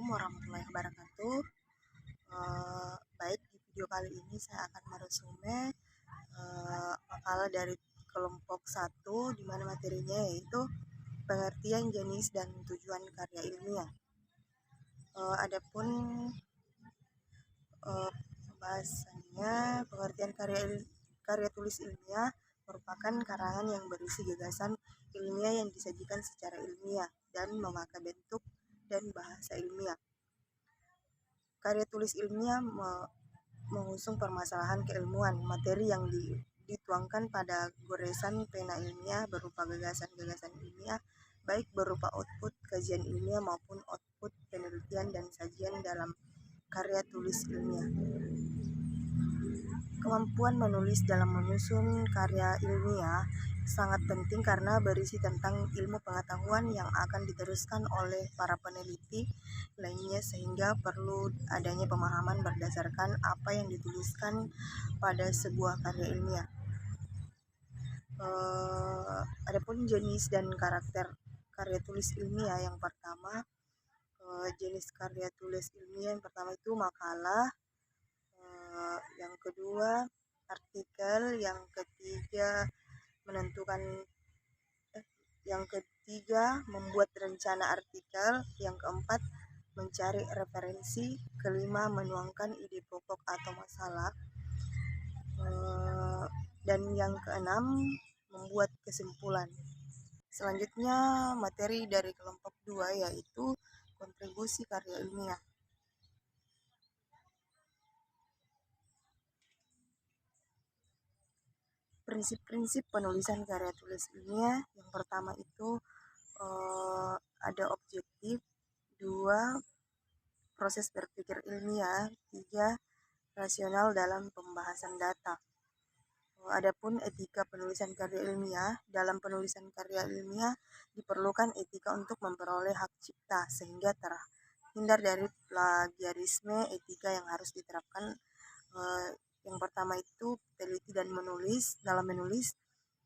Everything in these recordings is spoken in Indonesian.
warahmatullahi wabarakatuh. Baik, di video kali ini saya akan meresume makalah dari kelompok 1 di mana materinya yaitu pengertian jenis dan tujuan karya ilmiah. Adapun pembahasannya, pengertian karya tulis ilmiah merupakan karangan yang berisi gagasan ilmiah yang disajikan secara ilmiah dan memakai bentuk dan bahasa ilmiah. Karya tulis ilmiah mengusung permasalahan keilmuan, materi yang dituangkan pada goresan pena ilmiah berupa gagasan-gagasan ilmiah, baik berupa output kajian ilmiah maupun output penelitian dan sajian dalam karya tulis ilmiah. Kemampuan menulis dalam menyusun karya ilmiah sangat penting karena berisi tentang ilmu pengetahuan yang akan diteruskan oleh para peneliti lainnya, sehingga perlu adanya pemahaman berdasarkan apa yang dituliskan pada sebuah karya ilmiah. Adapun jenis dan karakter karya tulis ilmiah, yang pertama, jenis karya tulis ilmiah yang pertama itu makalah, yang kedua artikel, yang ketiga membuat rencana artikel, yang keempat mencari referensi, kelima menuangkan ide pokok atau masalah, dan yang keenam membuat kesimpulan. Selanjutnya materi dari kelompok 2 yaitu kontribusi karya ilmiah. Prinsip-prinsip penulisan karya tulis ilmiah, yang pertama itu ada objektif, 2 proses berpikir ilmiah, 3 rasional dalam pembahasan data. Adapun etika penulisan karya ilmiah, dalam penulisan karya ilmiah diperlukan etika untuk memperoleh hak cipta sehingga terhindar dari plagiarisme. Etika yang harus diterapkan, yang pertama itu teliti dan dalam menulis,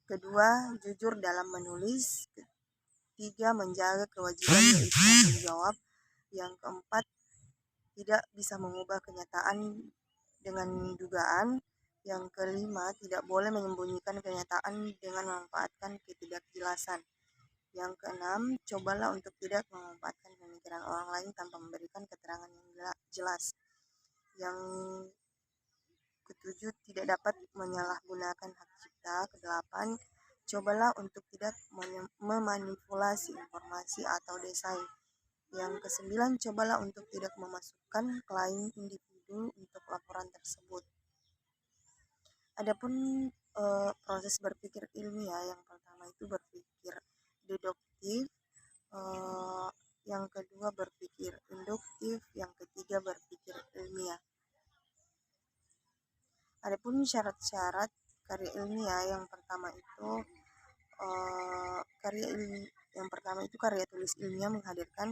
kedua jujur dalam menulis, ketiga menjaga kewajiban yaitu tanggung jawab, yang keempat tidak bisa mengubah kenyataan dengan dugaan, yang kelima tidak boleh menyembunyikan kenyataan dengan memanfaatkan ketidakjelasan, yang keenam cobalah untuk tidak memanfaatkan pemikiran orang lain tanpa memberikan keterangan yang jelas, yang ketujuh tidak dapat menyalahgunakan hak cipta, kedelapan cobalah untuk tidak memanipulasi informasi atau desain, yang kesembilan cobalah untuk tidak memasukkan klaim individu untuk laporan tersebut. Adapun proses berpikir ilmiah, yang pertama itu berpikir deduktif, yang kedua berpikir induktif, yang ketiga berpikir ilmiah. Adapun syarat-syarat karya ilmiah, yang pertama itu karya tulis ilmiah menghadirkan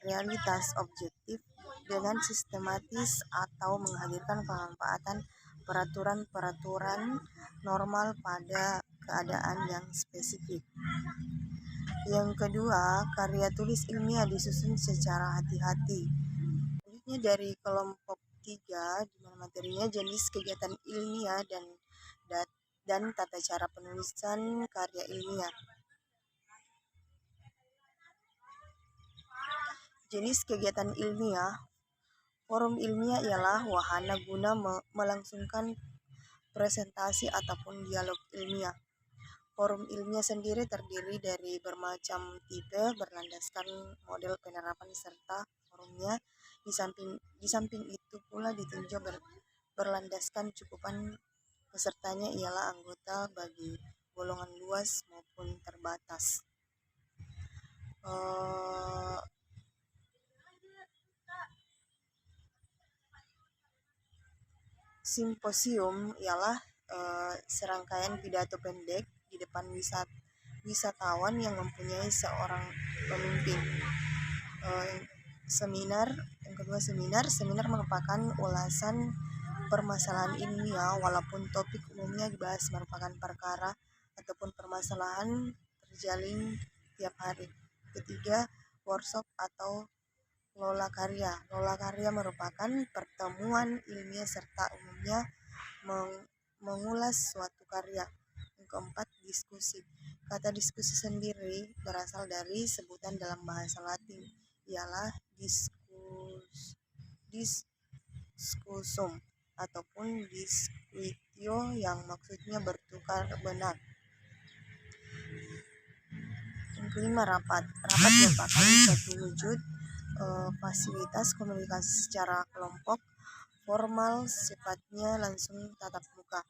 realitas objektif dengan sistematis atau menghadirkan pemanfaatan peraturan-peraturan normal pada keadaan yang spesifik. Yang kedua, karya tulis ilmiah disusun secara hati-hati. Selanjutnya dari kelompok 3, di mana materinya jenis kegiatan ilmiah dan tata cara penulisan karya ilmiah. Jenis kegiatan ilmiah. Forum ilmiah ialah wahana guna melangsungkan presentasi ataupun dialog ilmiah. Forum ilmiah sendiri terdiri dari bermacam tipe berlandaskan model penerapan serta forumnya. Di samping itu pula ditinjau berlandaskan cukupan pesertanya ialah anggota bagi golongan luas maupun terbatas. Simposium ialah serangkaian pidato pendek di depan wisatawan yang mempunyai seorang pemimpin. Seminar merupakan ulasan permasalahan ilmiah walaupun topik umumnya dibahas merupakan perkara ataupun permasalahan terjalin tiap hari. Ketiga, workshop atau Lola karya. Lola karya merupakan pertemuan ilmiah serta umumnya mengulas suatu karya. Yang keempat, diskusi. Kata diskusi sendiri berasal dari sebutan dalam bahasa Latin, ialah discursum ataupun disquitio yang maksudnya bertukar benak. Yang kelima, rapat. Rapat merupakan suatu wujud fasilitas komunikasi secara kelompok formal, sifatnya langsung tatap muka.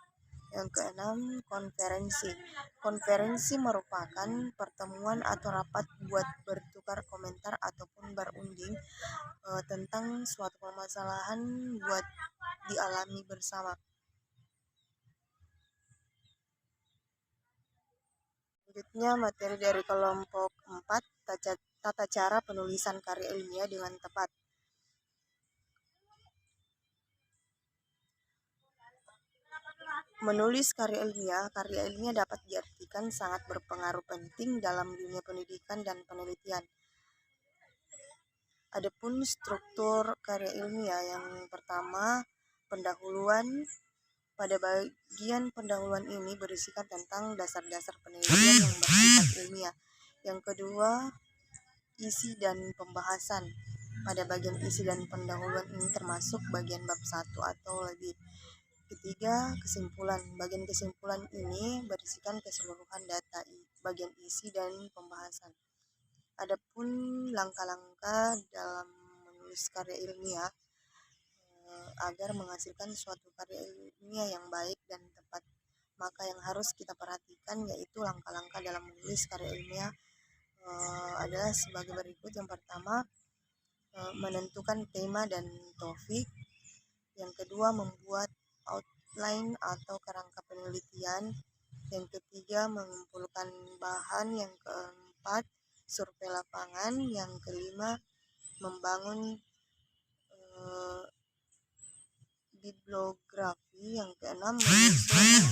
Yang keenam, konferensi. Konferensi merupakan pertemuan atau rapat buat bertukar komentar ataupun berunding tentang suatu permasalahan buat dialami bersama. Selanjutnya, materi dari kelompok 4, tata cara penulisan karya ilmiah dengan tepat. Menulis karya ilmiah dapat diartikan sangat berpengaruh penting dalam dunia pendidikan dan penelitian. Adapun struktur karya ilmiah, yang pertama, pendahuluan. Pada bagian pendahuluan ini berisikan tentang dasar-dasar penelitian yang bersifat ilmiah. Yang kedua, isi dan pembahasan. Pada bagian isi dan pendahuluan ini termasuk bagian bab 1 atau lebih. Ketiga, kesimpulan. Bagian kesimpulan ini berisikan keseluruhan data bagian isi dan pembahasan. Adapun langkah-langkah dalam menulis karya ilmiah agar menghasilkan suatu karya ilmiah yang baik dan tepat, maka yang harus kita perhatikan yaitu langkah-langkah dalam menulis karya ilmiah adalah sebagai berikut. Yang pertama, menentukan tema dan topik. Yang kedua, membuat outline atau kerangka penelitian. Yang ketiga, mengumpulkan bahan. Yang keempat, survei lapangan. Yang kelima, membangun bibliografi. Yang keenam, menyusun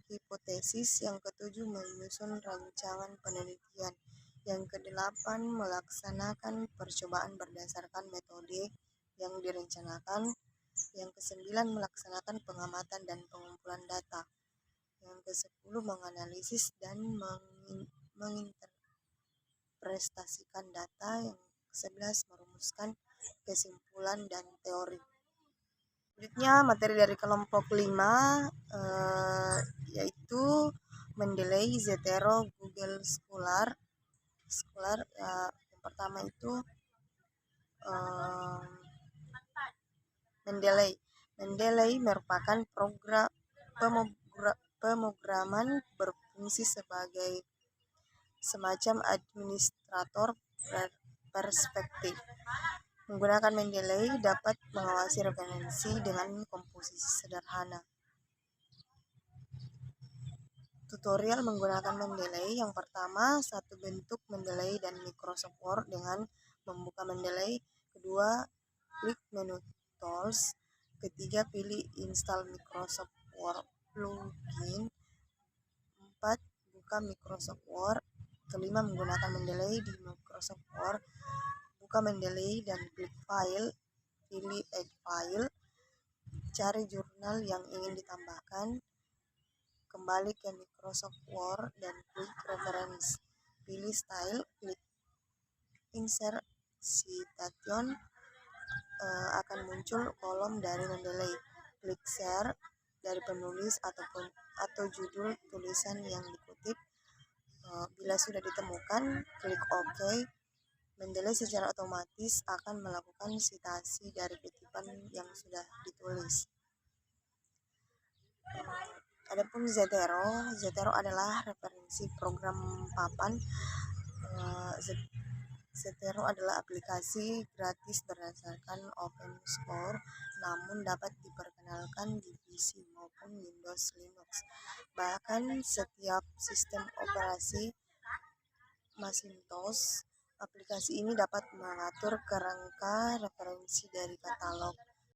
hipotesis. Yang ketujuh, menyusun rancangan penelitian. Yang kedelapan, melaksanakan percobaan berdasarkan metode yang direncanakan. Yang kesembilan, melaksanakan pengamatan dan pengumpulan data. Yang kesepuluh, menganalisis dan menginterpretasikan data. Yang ke-11, merumuskan kesimpulan dan teori. Selanjutnya, materi dari kelompok 5 yaitu Mendeley, Zetero, Google Scholar. Yang pertama itu Mendeley merupakan pemrograman berfungsi sebagai semacam administrator perspektif. Menggunakan Mendeley dapat mengawasi referensi dengan komposisi sederhana. Tutorial menggunakan Mendeley. Yang pertama, satu, bentuk Mendeley dan Microsoft Word dengan membuka Mendeley. Kedua, klik menu Tools. Ketiga, pilih install Microsoft Word plugin. 4, buka Microsoft Word. Kelima, menggunakan Mendeley di Microsoft Word. Buka Mendeley dan klik file, pilih add file. Cari jurnal yang ingin ditambahkan. Kembali ke Microsoft Word dan klik Reference. Pilih Style, klik Insert Citation. Akan muncul kolom dari Mendeley. Klik Share dari penulis atau judul tulisan yang dikutip. Bila sudah ditemukan, klik OK. Mendeley secara otomatis akan melakukan sitasi dari kutipan yang sudah ditulis. Adapun Zetero adalah referensi program papan. Zetero adalah aplikasi gratis berdasarkan open source, namun dapat diperkenalkan di PC maupun Windows Linux. Bahkan setiap sistem operasi Macintosh. Aplikasi ini dapat mengatur kerangka referensi dari katalog